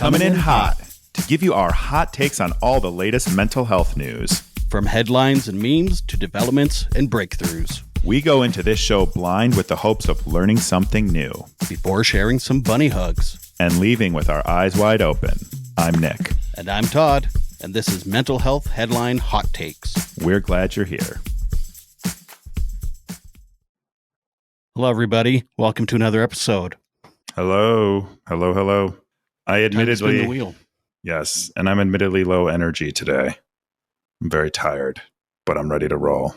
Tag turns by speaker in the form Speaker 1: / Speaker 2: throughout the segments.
Speaker 1: Coming in hot to give you our hot takes on all the latest mental health news.
Speaker 2: From headlines and memes to developments and breakthroughs.
Speaker 1: We go into this show blind with the hopes of learning something new.
Speaker 2: Before sharing some bunny hugs.
Speaker 1: And leaving with our eyes wide open. I'm Nick.
Speaker 2: And I'm Todd. And this is Mental Health Headline Hot Takes.
Speaker 1: We're glad you're here.
Speaker 2: Hello, everybody. Welcome to another episode.
Speaker 1: Hello. I admittedly...
Speaker 2: Spin the wheel.
Speaker 1: Yes, and I'm admittedly low energy today. I'm very tired, but I'm ready to roll.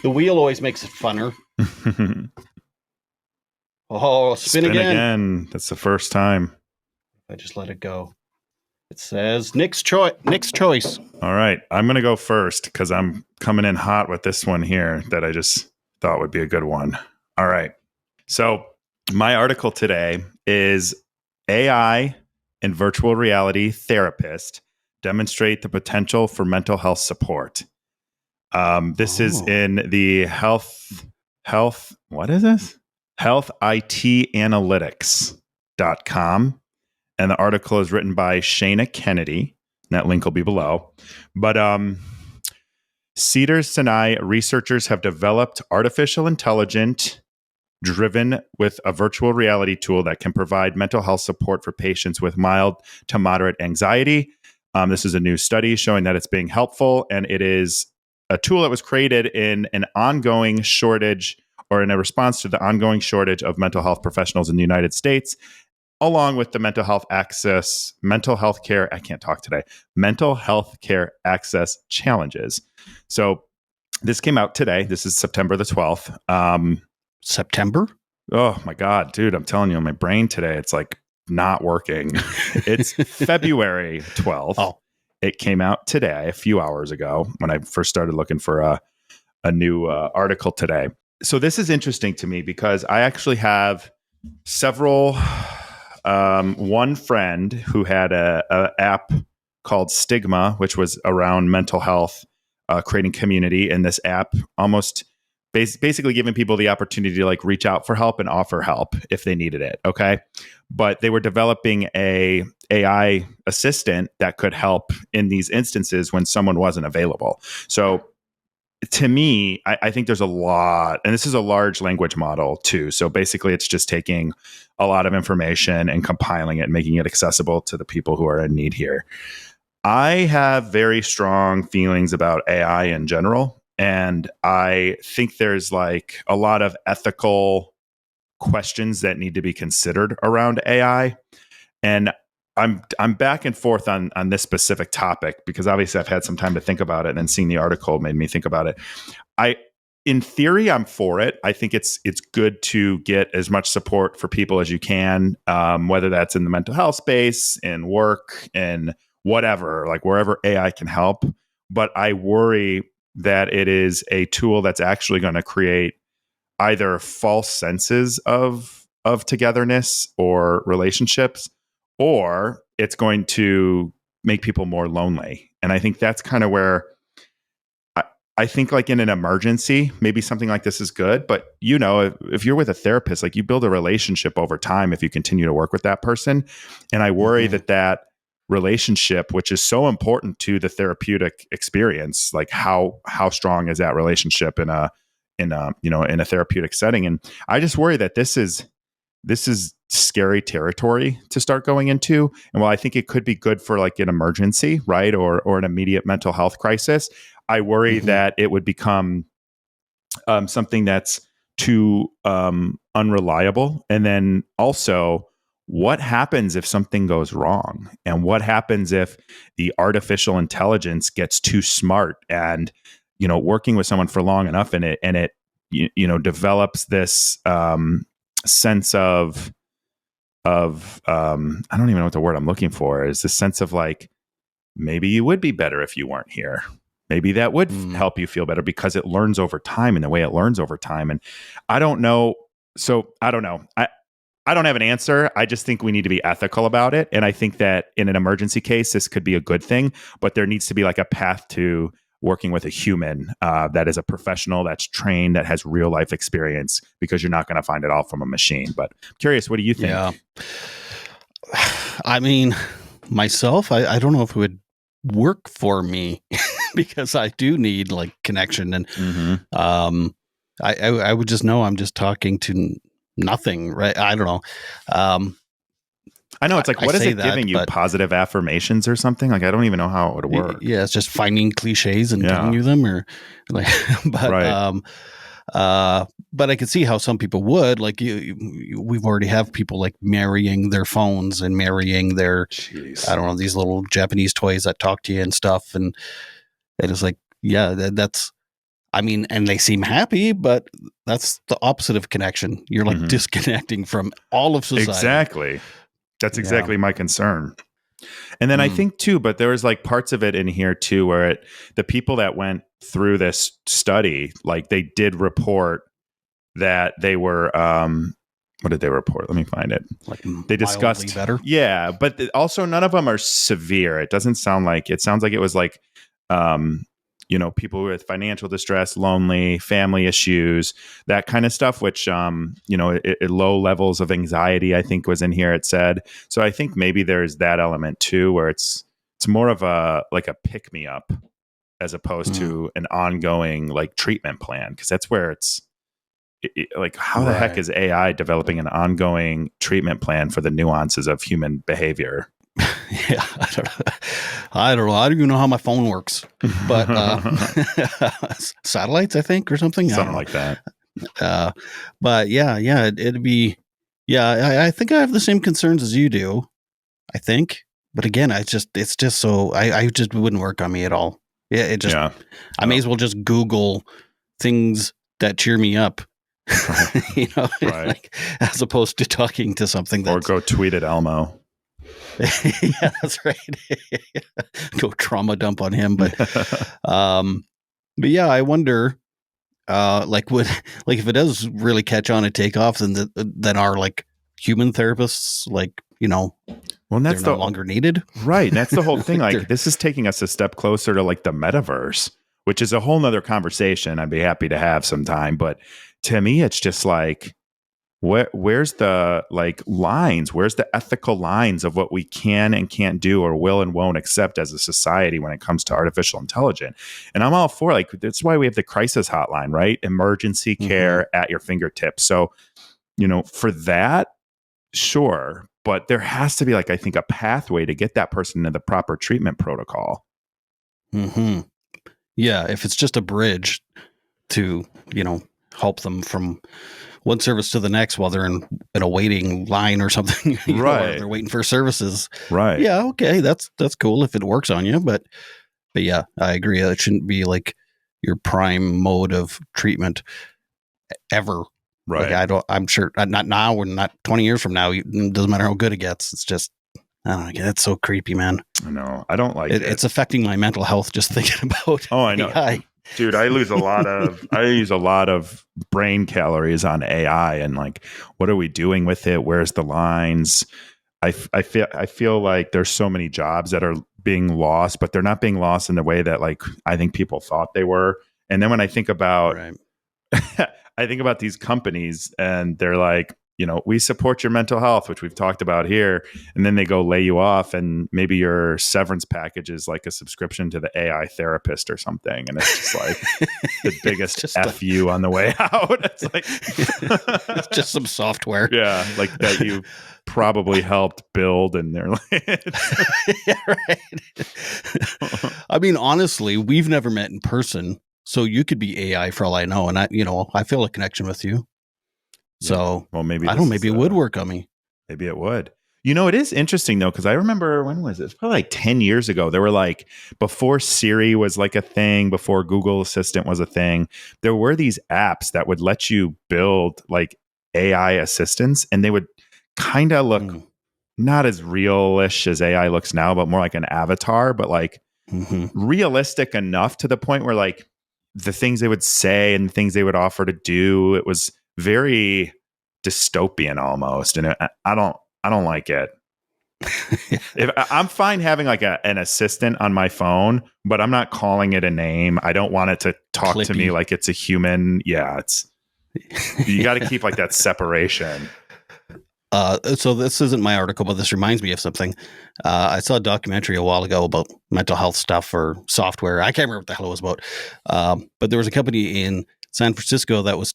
Speaker 2: The wheel always makes it funner. Oh, spin again.
Speaker 1: That's the first time.
Speaker 2: I just let it go. It says Nick's choice.
Speaker 1: All right, I'm going to go first because I'm coming in hot with this one here that I just thought would be a good one. All right, so my article today is AI and virtual reality therapist demonstrate the potential for mental health support. This is in the health. What is this? healthitanalytics.com. And the article is written by Shana Kennedy. That link will be below. But Cedars-Sinai researchers have developed artificial intelligence driven with a virtual reality tool that can provide mental health support for patients with mild to moderate anxiety. This is a new study showing that it's being helpful, and it is a tool that was created in an ongoing shortage or in a response to the ongoing shortage of mental health professionals in the United States, along with the mental health care access challenges. So this came out today. This is September the 12th.
Speaker 2: September?
Speaker 1: Oh my God, dude, I'm telling you, my brain today, it's like not working. It's February 12th.
Speaker 2: Oh.
Speaker 1: It came out today, a few hours ago, when I first started looking for a new article today. So this is interesting to me because I actually have several, one friend who had a app called Stigma, which was around mental health, creating community in this app, almost basically giving people the opportunity to like reach out for help and offer help if they needed it. Okay. But they were developing a AI assistant that could help in these instances when someone wasn't available. So to me, I think there's a lot, and this is a large language model too. So basically it's just taking a lot of information and compiling it and making it accessible to the people who are in need here. I have very strong feelings about AI in general. And I think there's like a lot of ethical questions that need to be considered around AI. And I'm back and forth on this specific topic because obviously I've had some time to think about it, and then seeing the article made me think about it. In theory, I'm for it. I think it's good to get as much support for people as you can, whether that's in the mental health space, in work, and whatever, like wherever AI can help. But I worry that it is a tool that's actually going to create either false senses of togetherness or relationships, or it's going to make people more lonely. And I think that's kind of where I think like in an emergency, maybe something like this is good. But, you know, if you're with a therapist, like you build a relationship over time if you continue to work with that person. And I worry that relationship, which is so important to the therapeutic experience, like how strong is that relationship in a therapeutic setting? And I just worry that this is scary territory to start going into. And while I think it could be good for like an emergency, right, or an immediate mental health crisis, I worry that it would become something that's too unreliable. And then also, what happens if something goes wrong? And what happens if the artificial intelligence gets too smart and, you know, working with someone for long enough and it develops this sense of I don't even know what the word I'm looking for is, this sense of like, maybe you would be better if you weren't here. Maybe that would help you feel better because it learns over time and the way it learns over time. And I don't know. So I don't know. I don't have an answer. I just think we need to be ethical about it. And I think that in an emergency case, this could be a good thing, but there needs to be like a path to working with a human that is a professional, that's trained, that has real life experience, because you're not going to find it all from a machine. But I'm curious, what do you think?
Speaker 2: Yeah. I mean, myself, I don't know if it would work for me because I do need like connection, and I would just know I'm just talking to nothing, right? I don't know.
Speaker 1: I know it's like, what is it giving you?
Speaker 2: But
Speaker 1: Positive affirmations or something? Like, I don't even know how it would work.
Speaker 2: yeah, it's just finding cliches and telling you them, or like, but but I could see how some people would, like we've already have people like marrying their phones and marrying their, I don't know, these little Japanese toys that talk to you and stuff. And it's like, yeah, that's, I mean, and they seem happy, but that's the opposite of connection. You're like disconnecting from all of society.
Speaker 1: Exactly. That's exactly my concern. And then I think too, but there was like parts of it in here too, where the people that went through this study, like they did report that they were, what did they report? Let me find it.
Speaker 2: Like
Speaker 1: they discussed
Speaker 2: better.
Speaker 1: Yeah. But also none of them are severe. It doesn't sound like, it sounds like it was like, people with financial distress, lonely, family issues, that kind of stuff, which, low levels of anxiety, I think was in here, it said. So I think maybe there's that element too, where it's more of a pick me up as opposed to an ongoing like treatment plan. Cause that's where like, how the heck is AI developing an ongoing treatment plan for the nuances of human behavior?
Speaker 2: Yeah, I don't know. I don't even know how my phone works, but satellites, I think, or something
Speaker 1: like that.
Speaker 2: But it'd be, I think I have the same concerns as you do, I think. But again, it's just so, I just wouldn't work on me at all. Yeah, it just, I may as well just Google things that cheer me up, like, as opposed to talking to something that's,
Speaker 1: or go tweet at Elmo.
Speaker 2: Yeah, that's right. Go trauma dump on him, but yeah, I wonder, if it does really catch on and take off, then our like human therapists, like, well, that's no longer needed,
Speaker 1: right? That's the whole thing. Like, this is taking us a step closer to like the metaverse, which is a whole nother conversation. I'd be happy to have sometime, but to me, it's just like, where's the like lines? Where's the ethical lines of what we can and can't do or will and won't accept as a society when it comes to artificial intelligence? And I'm all for, like, that's why we have the crisis hotline, right? Emergency care at your fingertips. So, for that, sure. But there has to be, like, I think, a pathway to get that person into the proper treatment protocol.
Speaker 2: Yeah. If it's just a bridge to, help them from one service to the next while they're in a waiting line or something, right? They're waiting for services,
Speaker 1: right?
Speaker 2: Yeah, okay, that's cool if it works on you, but yeah, I agree. It shouldn't be like your prime mode of treatment ever,
Speaker 1: right?
Speaker 2: Like, I'm sure not now, or not 20 years from now. It doesn't matter how good it gets. It's just, I don't know. It's so creepy, man.
Speaker 1: I know. I don't like it.
Speaker 2: It's affecting my mental health just thinking about.
Speaker 1: Oh, I know. AI. Dude, I use a lot of brain calories on AI, and like, what are we doing with it? Where's the lines? I feel like there's so many jobs that are being lost, but they're not being lost in the way that, like, I think people thought they were. And then when I think about, I think about these companies, and they're like, we support your mental health, which we've talked about here. And then they go lay you off, and maybe your severance package is like a subscription to the AI therapist or something. And it's just like the biggest FU on the way out. It's like,
Speaker 2: it's just some software.
Speaker 1: Yeah. Like that you probably helped build, and they're like,
Speaker 2: yeah, right. I mean, honestly, we've never met in person, so you could be AI for all I know. And I feel a connection with you. So, well, maybe I don't know, maybe it would work on me.
Speaker 1: Maybe it would. It is interesting though, because I remember, when was it? It's probably like 10 years ago. There were, like, before Siri was like a thing, before Google Assistant was a thing, there were these apps that would let you build like AI assistants, and they would kind of look not as real-ish as AI looks now, but more like an avatar, but like realistic enough to the point where, like, the things they would say and things they would offer to do, it was very dystopian almost, and I don't like it. If I'm fine having like an assistant on my phone, but I'm not calling it a name. I don't want it to talk to me like it's a human. Yeah, you got to keep like that separation.
Speaker 2: So this isn't my article, but this reminds me of something. I saw a documentary a while ago about mental health stuff or software. I can't remember what the hell it was about. But there was a company in San Francisco that was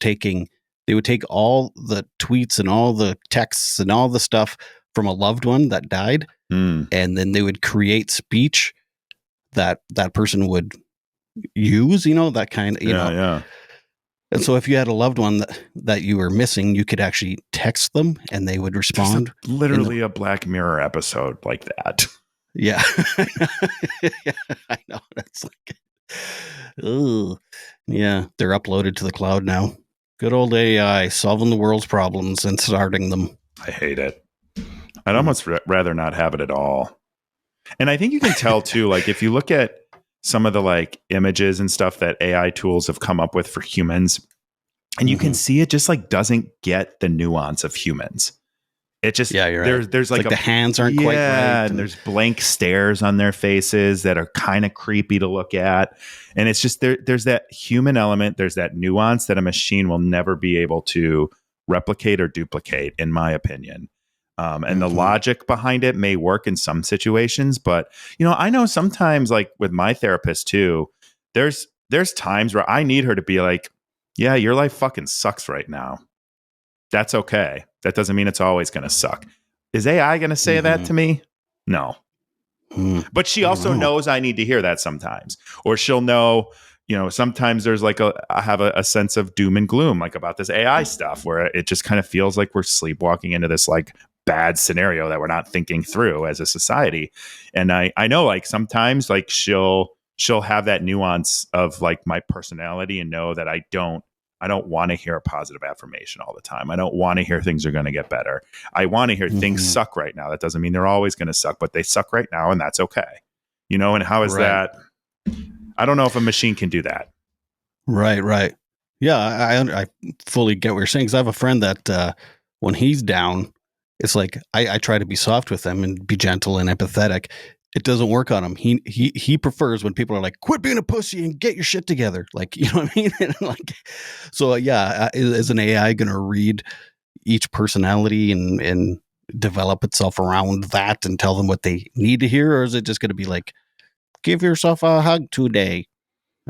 Speaker 2: they would take all the tweets and all the texts and all the stuff from a loved one that died, and then they would create speech that person would use, that kind of,
Speaker 1: Yeah.
Speaker 2: And so if you had a loved one that you were missing, you could actually text them and they would respond.
Speaker 1: Literally a Black Mirror episode like that.
Speaker 2: Yeah. Yeah, I know. That's like, oh, yeah, they're uploaded to the cloud now. Good old AI solving the world's problems and starting them.
Speaker 1: I hate it. I'd almost rather not have it at all. And I think you can tell too, like if you look at some of the like images and stuff that AI tools have come up with for humans, and you can see it just like doesn't get the nuance of humans. It just,
Speaker 2: you're
Speaker 1: there's like
Speaker 2: the hands aren't quite right.
Speaker 1: And there's blank stares on their faces that are kind of creepy to look at. And it's just, there's that human element. There's that nuance that a machine will never be able to replicate or duplicate, in my opinion. And the logic behind it may work in some situations, but I know sometimes, like with my therapist too, there's times where I need her to be like, yeah, your life fucking sucks right now. That's okay. That doesn't mean it's always going to suck. Is AI going to say that to me? No. But she also knows I need to hear that sometimes, or she'll know, sometimes there's like I have a sense of doom and gloom, like about this AI stuff, where it just kind of feels like we're sleepwalking into this like bad scenario that we're not thinking through as a society. And I know like sometimes like she'll have that nuance of like my personality and know that I don't want to hear a positive affirmation all the time. I don't want to hear things are going to get better. I want to hear things suck right now. That doesn't mean they're always going to suck, but they suck right now and that's okay. And how is that? I don't know if a machine can do that.
Speaker 2: Right. Yeah, I fully get what you're saying, because I have a friend that when he's down, it's like I try to be soft with him and be gentle and empathetic. It doesn't work on him. He prefers when people are like, quit being a pussy and get your shit together. Like, you know what I mean? And like, so yeah, is an AI going to read each personality and develop itself around that and tell them what they need to hear? Or is it just going to be like, give yourself a hug today?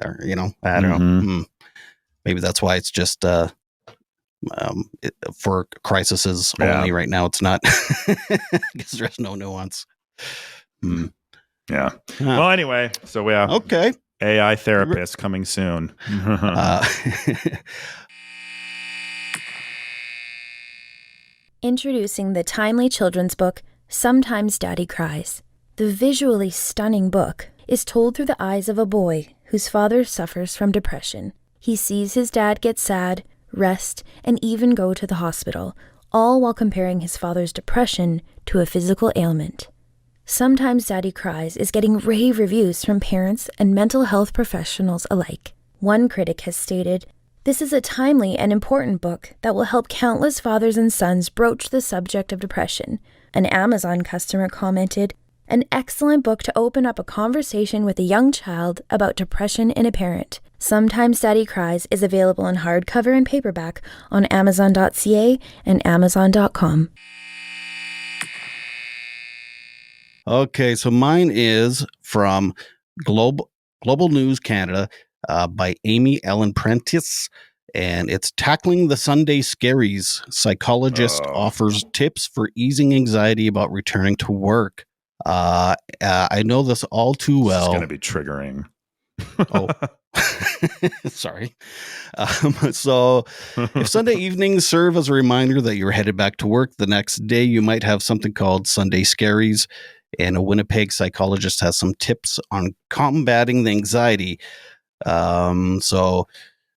Speaker 2: Or, I don't know. Maybe that's why it's just for crises only right now. It's not, because there's no nuance.
Speaker 1: Yeah. Well, anyway, so
Speaker 2: okay.
Speaker 1: AI therapist coming soon.
Speaker 3: Introducing the timely children's book, Sometimes Daddy Cries. The visually stunning book is told through the eyes of a boy whose father suffers from depression. He sees his dad get sad, rest, and even go to the hospital, all while comparing his father's depression to a physical ailment. Sometimes Daddy Cries is getting rave reviews from parents and mental health professionals alike. One critic has stated, "This is a timely and important book that will help countless fathers and sons broach the subject of depression." An Amazon customer commented, "An excellent book to open up a conversation with a young child about depression in a parent. Sometimes Daddy Cries is available in hardcover and paperback on Amazon.ca and Amazon.com.
Speaker 2: Okay, so mine is from Global News Canada by Amy Ellen Prentice, and it's Tackling the Sunday Scaries. Psychologist offers tips for easing anxiety about returning to work. I know this all too well.
Speaker 1: It's going to be triggering.
Speaker 2: Oh, sorry. So if Sunday evenings serve as a reminder that you're headed back to work the next day, you might have something called Sunday Scaries. And a Winnipeg psychologist has some tips on combating the anxiety. So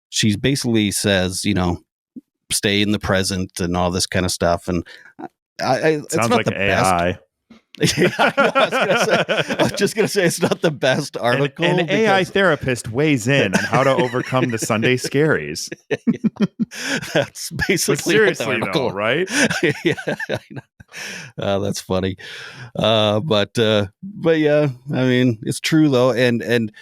Speaker 2: she basically says, stay in the present and all this kind of stuff. And it's
Speaker 1: sounds
Speaker 2: not
Speaker 1: like
Speaker 2: the
Speaker 1: AI.
Speaker 2: best. Yeah, I was just gonna say it's not the best article.
Speaker 1: An AI therapist weighs in on how to overcome the Sunday Scaries.
Speaker 2: That's basically
Speaker 1: but seriously,
Speaker 2: what the article,
Speaker 1: though, right?
Speaker 2: Yeah, I know. That's funny. But yeah, I mean, it's true though, and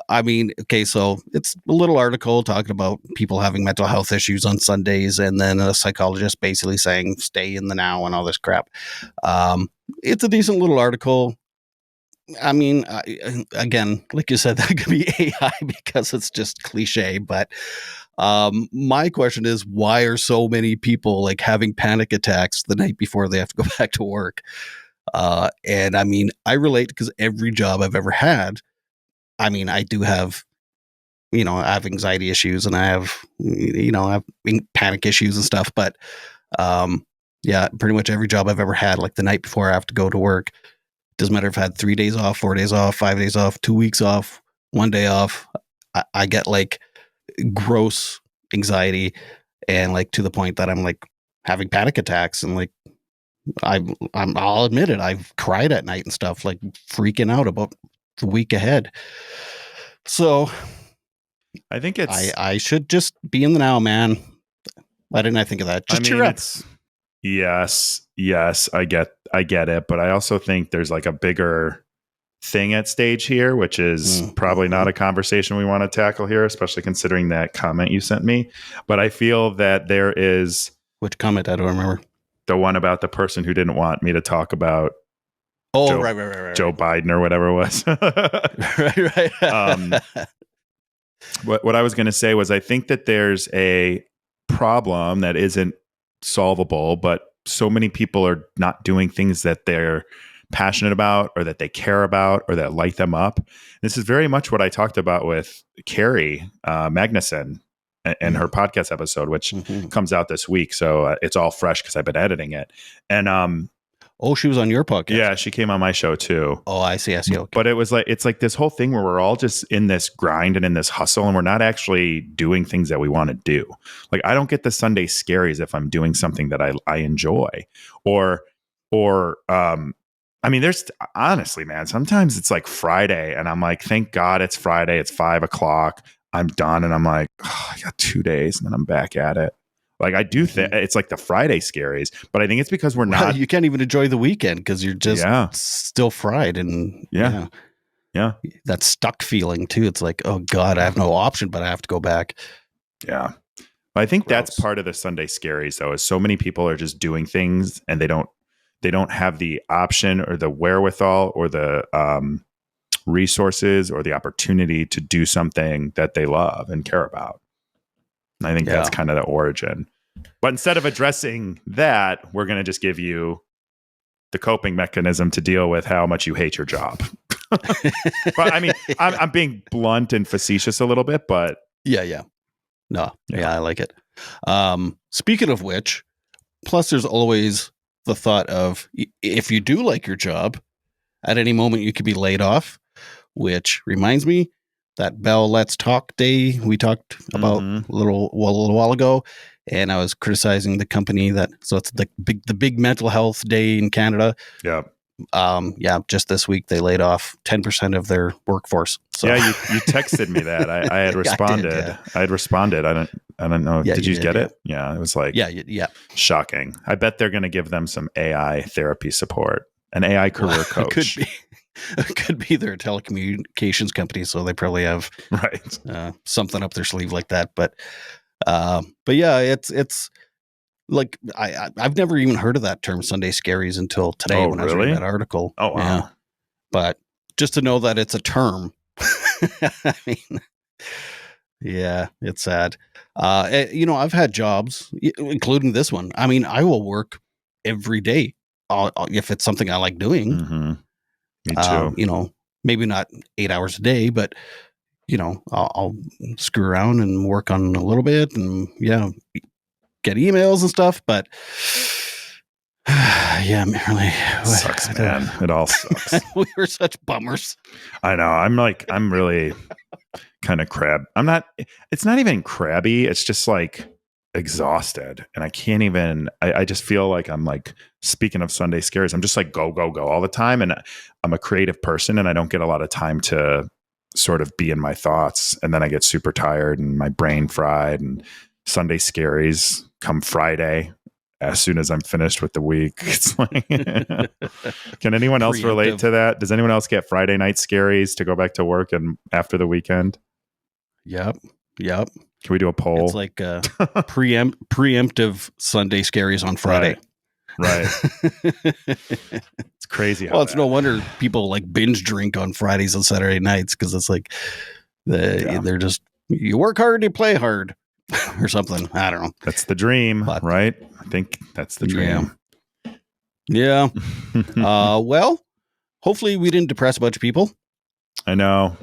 Speaker 2: I mean, okay, so it's a little article talking about people having mental health issues on Sundays, and then a psychologist basically saying stay in the now and all this crap. It's a decent little article. I mean, again, like you said, that could be AI because it's just cliche. But my question is, why are so many people like having panic attacks the night before they have to go back to work? And I mean, I relate because every job I've ever had, I mean, I do have, I have anxiety issues and I have, I have panic issues and stuff. But yeah, pretty much every job I've ever had, like the night before I have to go to work, doesn't matter if I had 3 days off, 4 days off, 5 days off, 2 weeks off, 1 day off, I get like gross anxiety and like to the point that I'm like having panic attacks and like I'll admit it, I've cried at night and stuff, like freaking out about the week ahead. So
Speaker 1: I think
Speaker 2: I should just be in the now, man. Why didn't I think of that? Just cheer up.
Speaker 1: Yes, I get it, but I also think there's like a bigger thing at stage here, which is probably not a conversation we want to tackle here, especially considering that comment you sent me. But I feel that there is...
Speaker 2: Which comment? I don't remember.
Speaker 1: The one about the person who didn't want me to talk about
Speaker 2: right.
Speaker 1: Joe Biden or whatever it was.
Speaker 2: right.
Speaker 1: What I was going to say was I think that there's a problem that isn't solvable, but so many people are not doing things that they're passionate about or that they care about or that light them up. This is very much what I talked about with Carrie Magnuson and her podcast episode, which comes out this week. So it's all fresh because I've been editing it. And
Speaker 2: she was on your podcast.
Speaker 1: Yeah, she came on my show too.
Speaker 2: Oh, I see. Okay.
Speaker 1: But it's like this whole thing where we're all just in this grind and in this hustle, and we're not actually doing things that we want to do. Like I don't get the Sunday scaries if I'm doing something that I enjoy, or I mean, there's honestly, man, sometimes it's like Friday and I'm like, thank God it's Friday. It's 5:00. I'm done. And I'm like, I got 2 days and then I'm back at it. Like I do think it's like the Friday scaries, but I think it's because we're not.
Speaker 2: You can't even enjoy the weekend because you're just still fried and
Speaker 1: yeah,
Speaker 2: that stuck feeling too. It's like, oh God, I have no option, but I have to go back.
Speaker 1: Yeah, I think that's part of the Sunday scaries, though. Is so many people are just doing things and they don't have the option or the wherewithal or the resources or the opportunity to do something that they love and care about. I think that's kind of the origin. But instead of addressing that, we're going to just give you the coping mechanism to deal with how much you hate your job. But I mean, I'm being blunt and facetious a little bit, but
Speaker 2: yeah. No, yeah, I like it. Speaking of which, plus there's always the thought of if you do like your job, at any moment you could be laid off, which reminds me, that Bell Let's Talk Day we talked about a little while ago, and I was criticizing the company so it's the big mental health day in Canada.
Speaker 1: Yeah.
Speaker 2: Just this week they laid off 10% of their workforce. So.
Speaker 1: Yeah, you texted me that. I had responded. I had responded. I don't know. Did you get it? Yeah, it was like shocking. I bet they're going to give them some AI therapy support, an AI career coach.
Speaker 2: It could be their telecommunications company, so they probably have something up their sleeve like that. But yeah, it's like I've never even heard of that term Sunday scaries until today when I was reading that article.
Speaker 1: Oh, wow.
Speaker 2: Yeah. But just to know that it's a term, I mean, yeah, it's sad. I've had jobs, including this one. I mean, I will work every day if it's something I like doing.
Speaker 1: Mm-hmm. Me too.
Speaker 2: Maybe not 8 hours a day, but I'll screw around and work on a little bit and get emails and stuff. But really
Speaker 1: sucks, man. It all sucks.
Speaker 2: We were such bummers.
Speaker 1: I know. I'm really kind of it's not even crabby. It's just like exhausted, and I can't even. I just feel like I'm like, speaking of Sunday scares, I'm just like go all the time, and I'm a creative person, and I don't get a lot of time to sort of be in my thoughts, and then I get super tired and my brain fried, and Sunday scaries come Friday, as soon as I'm finished with the week. It's like, can anyone else relate to that? Does anyone else get Friday night scaries to go back to work and after the weekend?
Speaker 2: Yep.
Speaker 1: Can we do a poll?
Speaker 2: It's like preemptive Sunday scaries on Friday.
Speaker 1: Right. It's crazy.
Speaker 2: Well, it's no wonder people like binge drink on Fridays and Saturday nights, because it's like they're just, you work hard, you play hard or something. I don't know.
Speaker 1: That's the dream, right? I think that's the dream.
Speaker 2: Yeah. Well, hopefully we didn't depress a bunch of people.
Speaker 1: I know.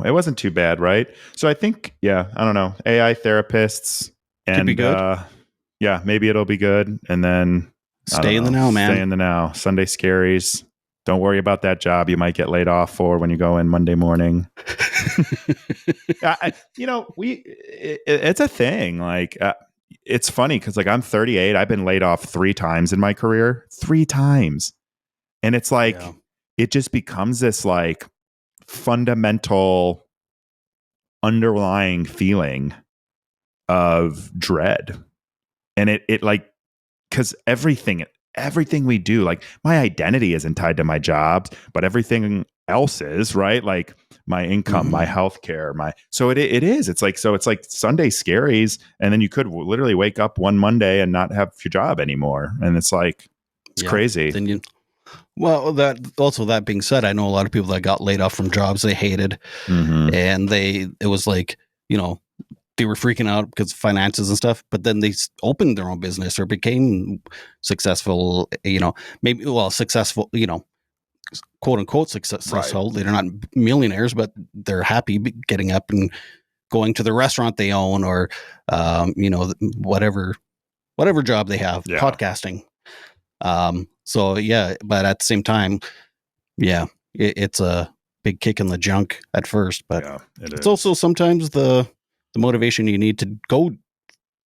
Speaker 1: It wasn't too bad, right? So I think, I don't know, AI therapists and
Speaker 2: could be good.
Speaker 1: Maybe it'll be good. And then
Speaker 2: stay in the now, man.
Speaker 1: Stay in the now. Sunday scaries. Don't worry about that job you might get laid off for when you go in Monday morning. It's a thing. Like, it's funny because like I'm 38. I've been laid off 3 times in my career. 3 times. And it's like, it just becomes this like fundamental underlying feeling of dread. And it like, because everything we do, like my identity isn't tied to my jobs, but everything else is, right? Like my income, my healthcare, so it is. It's like Sunday scaries, and then you could literally wake up one Monday and not have your job anymore, and it's like it's crazy.
Speaker 2: Then that being said, I know a lot of people that got laid off from jobs they hated, and it was like, they were freaking out because of finances and stuff, but then they opened their own business or became successful, successful, quote unquote successful. Right. They're not millionaires, but they're happy getting up and going to the restaurant they own, or, whatever job they have, podcasting. But at the same time, it's a big kick in the junk at first, but it's also sometimes the motivation you need to go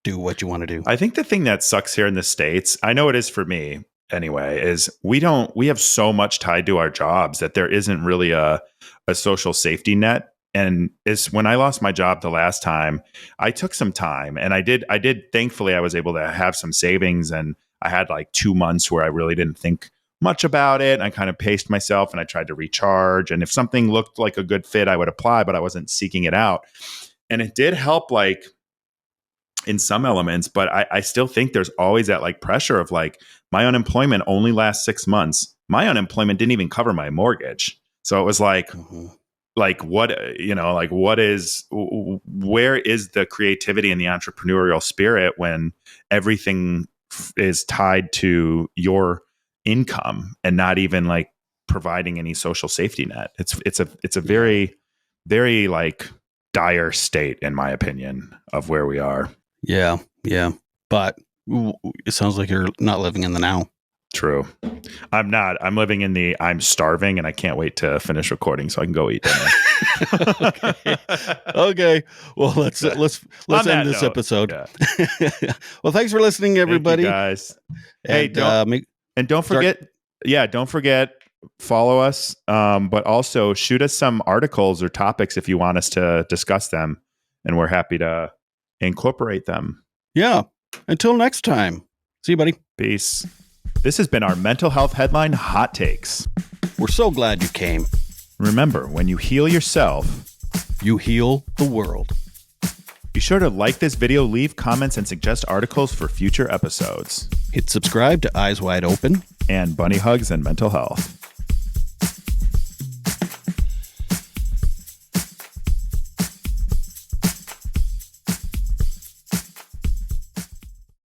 Speaker 2: do what you want to do.
Speaker 1: I think the thing that sucks here in the States, I know it is for me anyway, is we have so much tied to our jobs that there isn't really a social safety net. And it's when I lost my job the last time, I took some time, and I did, thankfully I was able to have some savings, and I had like 2 months where I really didn't think much about it. And I kind of paced myself and I tried to recharge. And if something looked like a good fit, I would apply, but I wasn't seeking it out. And it did help, like in some elements, but I still think there's always that like pressure of like, my unemployment only lasts 6 months. My unemployment didn't even cover my mortgage. So it was like, where is the creativity and the entrepreneurial spirit when everything is tied to your income and not even like providing any social safety net? It's a very, very like dire state, in my opinion, of where we are.
Speaker 2: Yeah. But it sounds like you're not living in the now.
Speaker 1: True. I'm not. I'm living in the I'm starving and I can't wait to finish recording so I can go eat dinner.
Speaker 2: Okay. Well, let's end this episode. Yeah. Well, thanks for listening, everybody.
Speaker 1: Thank you guys. And don't forget, don't forget, follow us, but also shoot us some articles or topics if you want us to discuss them, and we're happy to incorporate them.
Speaker 2: Yeah. Until next time. See you, buddy.
Speaker 1: Peace. This has been our mental health headline hot takes.
Speaker 2: We're so glad you came.
Speaker 1: Remember, when you heal yourself,
Speaker 2: you heal the world.
Speaker 1: Be sure to like this video, leave comments, and suggest articles for future episodes.
Speaker 2: Hit subscribe to Eyes Wide Open
Speaker 1: and Bunny Hugs and Mental Health.